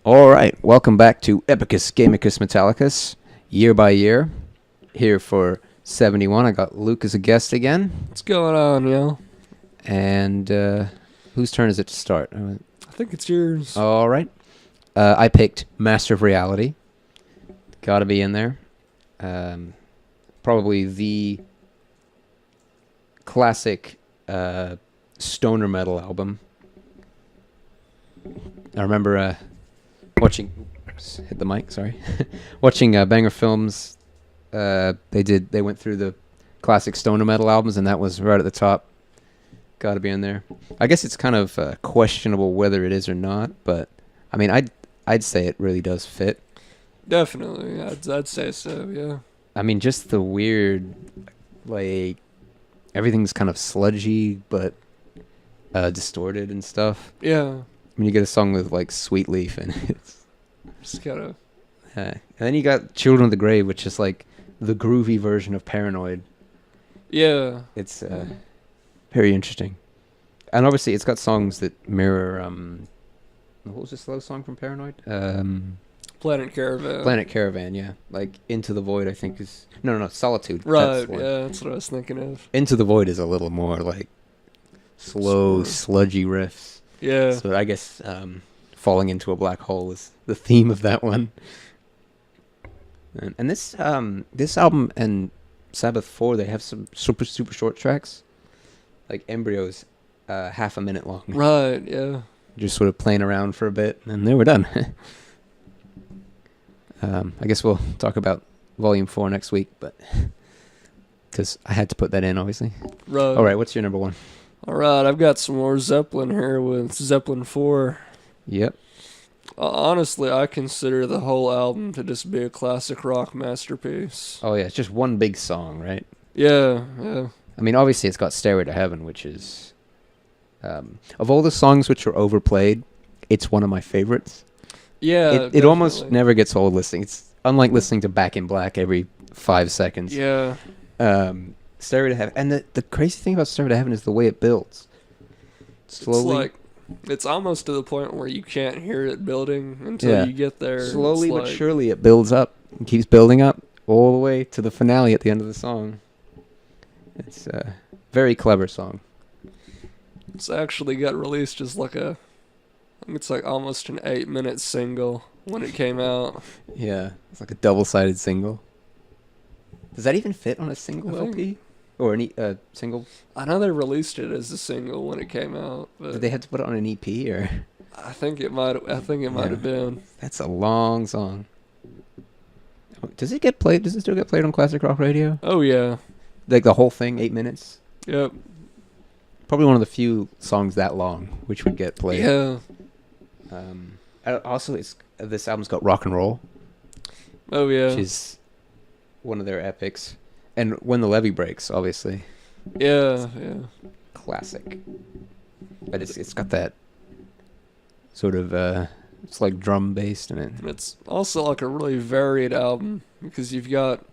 All right, welcome back to Epicus Gamicus Metallicus, year by year. Here for 71, I got Luke as a guest again. What's going on, yo? And whose turn is it to start? I think it's yours. All right. I picked Master of Reality. Got to be in there. Probably the classic stoner metal album. I remember watching... Oops, hit the mic, sorry. Watching Banger Films. They went through the classic stoner metal albums, and that was right at the top. Got to be in there. I guess it's kind of questionable whether it is or not, but I mean, I'd say it really does fit. Definitely, I'd say so. Yeah. I mean, just the weird, like everything's kind of sludgy but distorted and stuff. Yeah. When you get a song with like Sweet Leaf and it's Just gotta. and then you got Children of the Grave, which is like the groovy version of Paranoid. Yeah. It's very interesting, and obviously it's got songs that mirror. What was the slow song from Paranoid? Planet Caravan. Planet Caravan, yeah. Like Into the Void, I think is no Solitude. Right. That's the one. Yeah, that's what I was thinking of. Into the Void is a little more like slow, sludgy riffs. Yeah. So I guess falling into a black hole is the theme of that one. And this album and Sabbath 4, they have some super short tracks, like Embryos, half a minute long. Right. Yeah. Just sort of playing around for a bit, and then we're done. I guess we'll talk about Volume 4 next week, but because I had to put that in, obviously. Right. All right, what's your number one? All right. I've got some more Zeppelin here with Zeppelin 4. Yep. Honestly, I consider the whole album to just be a classic rock masterpiece. Oh yeah, it's just one big song, right? Yeah. Yeah. I mean, obviously it's got Stairway to Heaven, which is, of all the songs which are overplayed, it's one of my favorites. Yeah. It almost never gets old listening. It's unlike listening to Back in Black every 5 seconds. Yeah. Stairway to Heaven. And the crazy thing about Stairway to Heaven is the way it builds. Slowly. It's almost to the point where you can't hear it building until you get there. Slowly but surely it builds up. It keeps building up all the way to the finale at the end of the song. It's a very clever song. It's actually got released as I think it's like almost an 8-minute single when it came out. Yeah, it's like a double-sided single. Does that even fit on a single LP? Or a single? I know they released it as a single when it came out, but Did they have to put it on an EP or? I think it might have been. That's a long song. Does it get played? Does it still get played on classic rock radio? Oh yeah. Like the whole thing, 8 minutes? Yep. Probably one of the few songs that long which would get played. Yeah. Also, this album's got Rock and Roll, Oh yeah. which is one of their epics, and When the Levee Breaks, obviously, Yeah. Yeah. classic. But it's got that sort of it's like drum based in it. And it's also like a really varied album because you've got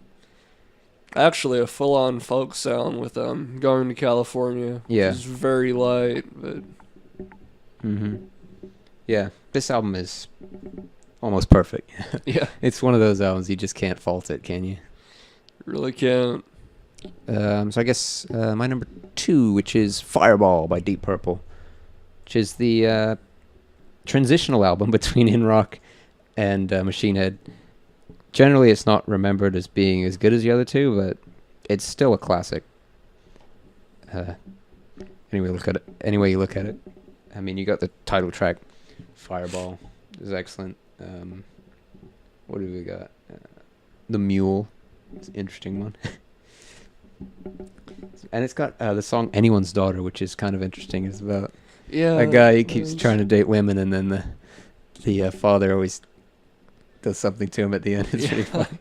actually a full-on folk sound with Going to California. Yeah. Which is very light, but Yeah, this album is almost perfect. yeah, It's one of those albums you just can't fault it, can you? really can't. So I guess my number 2, which is Fireball by Deep Purple, which is the transitional album between In Rock and Machine Head. Generally, it's not remembered as being as good as the other two, but it's still a classic. Anyway you look at it. I mean, you got the title track, Fireball, is excellent. What do we got? The Mule, it's an interesting one. And it's got the song Anyone's Daughter, which is kind of interesting. It's about a guy who keeps trying to date women, and then the father always does something to him at the end. It's really funny.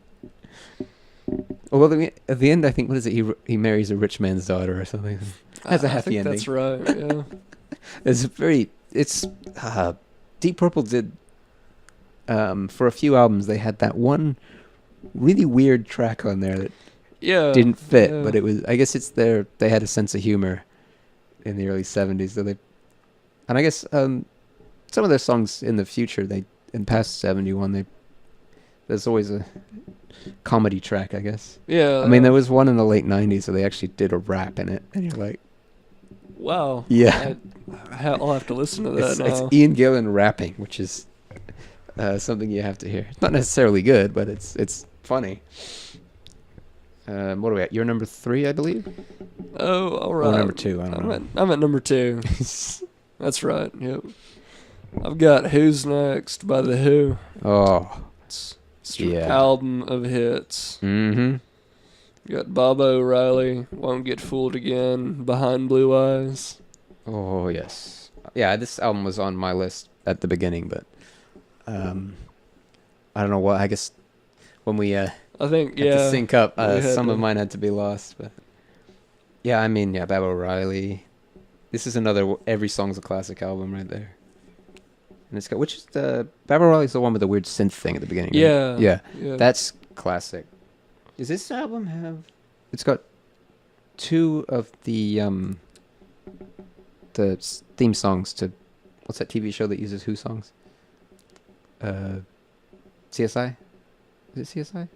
Well, at the end, I think, what is it? He marries a rich man's daughter or something. Has a happy ending. That's right. Yeah. It's Deep Purple did for a few albums. They had that one really weird track on there that didn't fit, but it was. I guess they had a sense of humor in the early 70s. So and I guess some of their songs in the future, they and past 71, there's always a comedy track, I guess. Yeah. I mean, there was one in the late 90s, so they actually did a rap in it, and you're like, Wow. yeah. I'll have to listen to that It's now. Ian Gillan rapping, which is something you have to hear. It's not necessarily good, but it's funny. What are we at? You're number 3, I believe? Oh, all Or right. number 2, I don't know. I'm at number 2. That's right. Yep. I've got Who's Next by The Who. Oh. It's Yeah. album of hits. Mm-hmm. You got Bob O'Reilly, Won't Get Fooled Again, Behind Blue Eyes. Oh, yes. Yeah, this album was on my list at the beginning, but I don't know what. I guess when we I think, had to sync up, we had some to. of mine had to be lost. But yeah, I mean, yeah, Bob O'Reilly. This is another Every Song's a Classic album right there. And it's got, which is the, Bob O'Reilly's the one with the weird synth thing at the beginning. Right? Yeah. Yeah. That's classic. Does this album have? It's got 2 of the theme songs to, what's that TV show that uses Who songs? CSI. Is it CSI?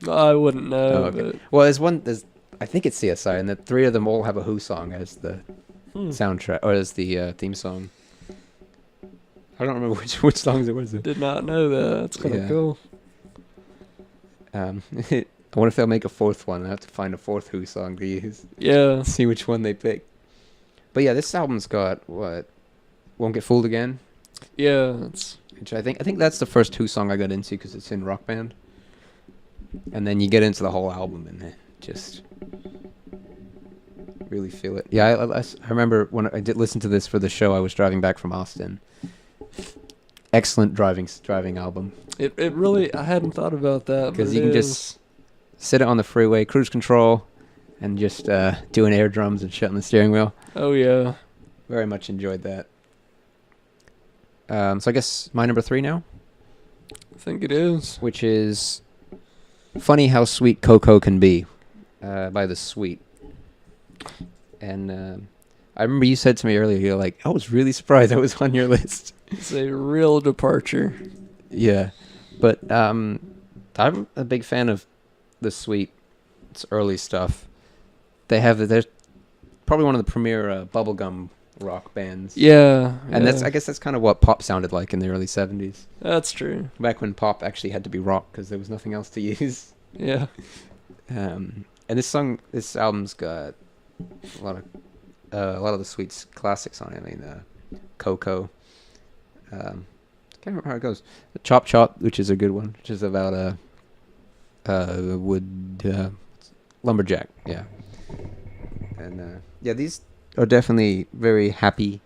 I wouldn't know, Oh, okay. Well, there's I think it's CSI, and the 3 of them all have a Who song as the but soundtrack or as the theme song. I don't remember which songs it was. did not know that. That's kind of Yeah. cool. I wonder if they'll make a 4th one. I have to find a 4th Who song to use. Yeah. See which one they pick. But yeah, this album's got what? Won't Get Fooled Again, Yeah. It's which I think that's the first Who song I got into because it's in Rock Band. And then you get into the whole album and then just really feel it. Yeah, I remember when I did listen to this for the show. I was driving back from Austin. Excellent driving album. it really. I hadn't thought about that. 'Cause but you it can is. just sit it on the freeway, cruise control, and just doing air drums and shit on the steering wheel. Oh yeah. Very much enjoyed that. So I guess my number 3 now, I think it is. which is "Funny How Sweet Cocoa Can Be" by The Sweet. And I remember you said to me earlier, you're like, I was really surprised that was on your list. It's a real departure. Yeah, but I'm a big fan of The Sweet. It's early stuff. They're probably one of the premier bubblegum rock bands. Yeah. And yeah. I guess that's kind of what pop sounded like in the early 70s. That's true. Back when pop actually had to be rock because there was nothing else to use. Yeah. And this album's got a lot of the Sweet's classics on it. I mean, Coco. Can't remember how it goes. Chop Chop, which is a good one, which is about a wood lumberjack. Yeah. And yeah, these are definitely very happy,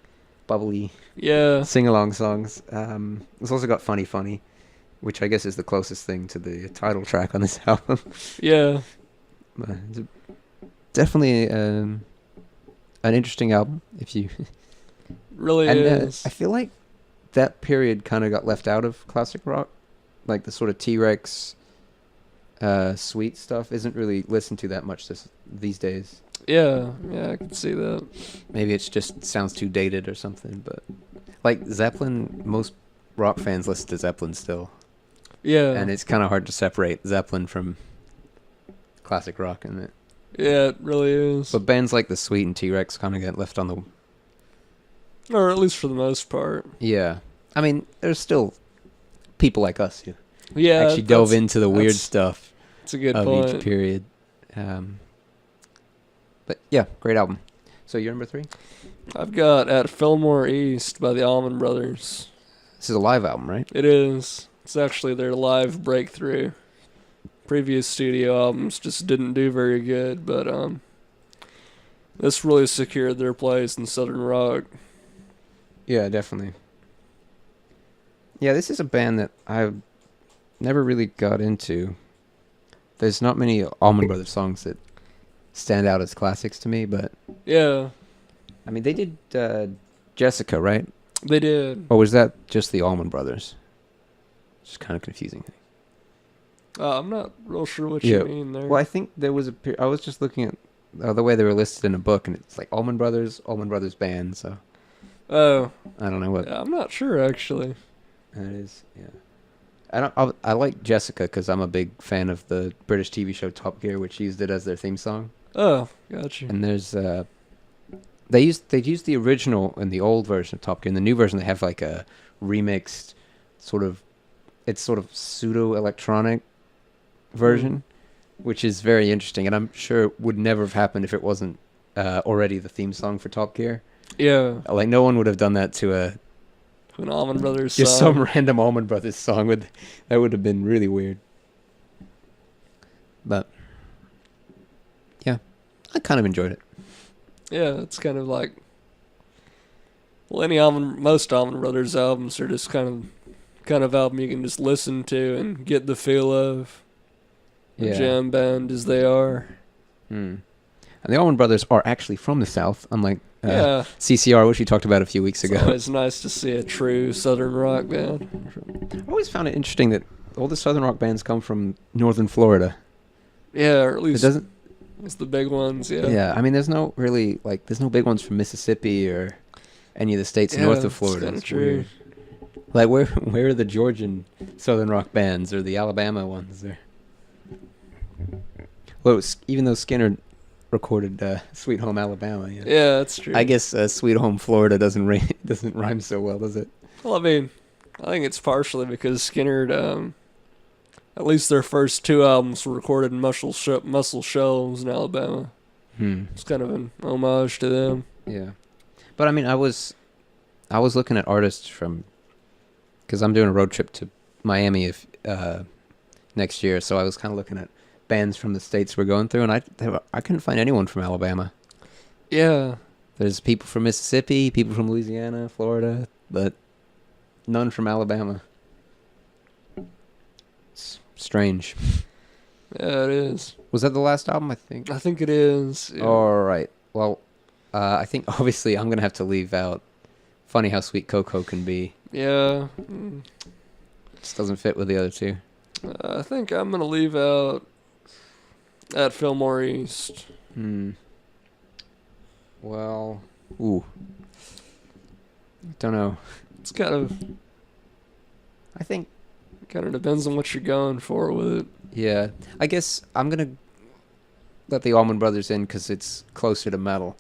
bubbly Yeah. sing-along songs. It's also got Funny Funny, which I guess is the closest thing to the title track on this album. Yeah. It's definitely an interesting album. If you Really and is. I feel like that period kind of got left out of classic rock, like the sort of T-Rex, Sweet stuff isn't really listened to that much these days. Yeah. Yeah. I can see that. Maybe it's just sounds too dated or something. But like Zeppelin, most rock fans listen to Zeppelin still. Yeah. And it's kind of hard to separate Zeppelin from classic rock, isn't it? Yeah. It really is. But bands like the Sweet and T-Rex kind of get left on the... Or at least for the most part. Yeah. I mean, there's still people like us who Yeah. actually delve that's- into the weird that's- stuff It's a good of point. each period. But yeah, great album. So you're number 3? I've got At Fillmore East by the Allman Brothers. This is a live album, right? It is. It's actually their live breakthrough. Previous studio albums just didn't do very good, but this really secured their place in Southern rock. Yeah, definitely. Yeah, this is a band that I've never really got into. There's not many Allman Brothers songs that stand out as classics to me, but Yeah, I mean, they did Jessica, right? they did. Or was that just the Allman Brothers? It's kind of confusing. I'm not real sure what Yeah. you mean there. Well, I think there was I was just looking at the way they were listed in a book, and it's like Allman Brothers Band. So Oh, I don't know what yeah, I'm not sure actually. that is. Yeah. I like Jessica because I'm a big fan of the British TV show Top Gear, which used it as their theme song. Oh, gotcha. And there's they used the original and the old version of Top Gear. In the new version, they have like a remixed sort of it's sort of pseudo electronic version, which is very interesting. And I'm sure it would never have happened if it wasn't already the theme song for Top Gear. Yeah, Like no one would have done that to a an Allman Brothers just song. some random Allman Brothers song. That would have been really weird. But yeah, I kind of enjoyed it. Yeah, it's kind of like, well, most Allman Brothers albums are just kind of album you can just listen to and get the feel of a Yeah. jam band as they are. Hmm. And the Allman Brothers are actually from the South, unlike Yeah, CCR, which we talked about a few weeks it's ago. always nice to see a true Southern rock band. I always found it interesting that all the Southern rock bands come from northern Florida. Yeah, or at It least doesn't. it's the big ones. Yeah. Yeah, I mean, there's no big ones from Mississippi or any of the states Yeah, north of it's Florida. kinda It's true. weird. Like where are the Georgian Southern rock bands or the Alabama ones? There. Well, even though Skinner recorded "Sweet Home Alabama," yeah. Yeah, that's true. I guess "Sweet Home Florida" doesn't rhyme so well, does it? Well, I mean, I think it's partially because Skinner, at least their first two albums were recorded in Muscle Shoals in Alabama. Hmm. It's kind of an homage to them. Yeah, but I mean, I was looking at artists from because I'm doing a road trip to Miami next year, so I was kind of looking at bands from the states we're going through, and I couldn't find anyone from Alabama. Yeah, There's people from Mississippi, people from Louisiana, Florida, but none from Alabama. It's strange. yeah, it is. Was that the last album? I think. I think it is. Yeah. All right. Well, I think obviously I'm gonna have to leave out "Funny How Sweet Cocoa Can Be." Yeah. Just doesn't fit with the other two. I think I'm gonna leave out at Fillmore East. Hmm. Well, ooh. Don't know. It's kind of depends on what you're going for with it. Yeah. I guess I'm gonna let the Allman Brothers in because it's closer to metal.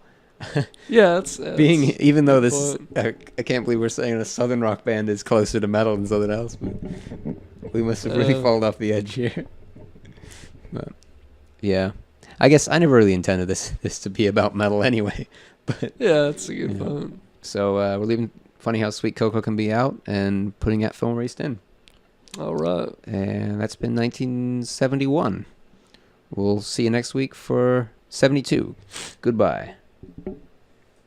Yeah, it's Even though good this, point. I can't believe we're saying a southern rock band is closer to metal than something else. But we must have really fallen off the edge here. But yeah, I guess I never really intended this to be about metal anyway. But Yeah, that's a good Yeah. point. so we're leaving "Funny How Sweet Cocoa Can Be" out and putting "At Film Raced" in, All right. and that's been 1971. We'll see you next week for 72. Goodbye.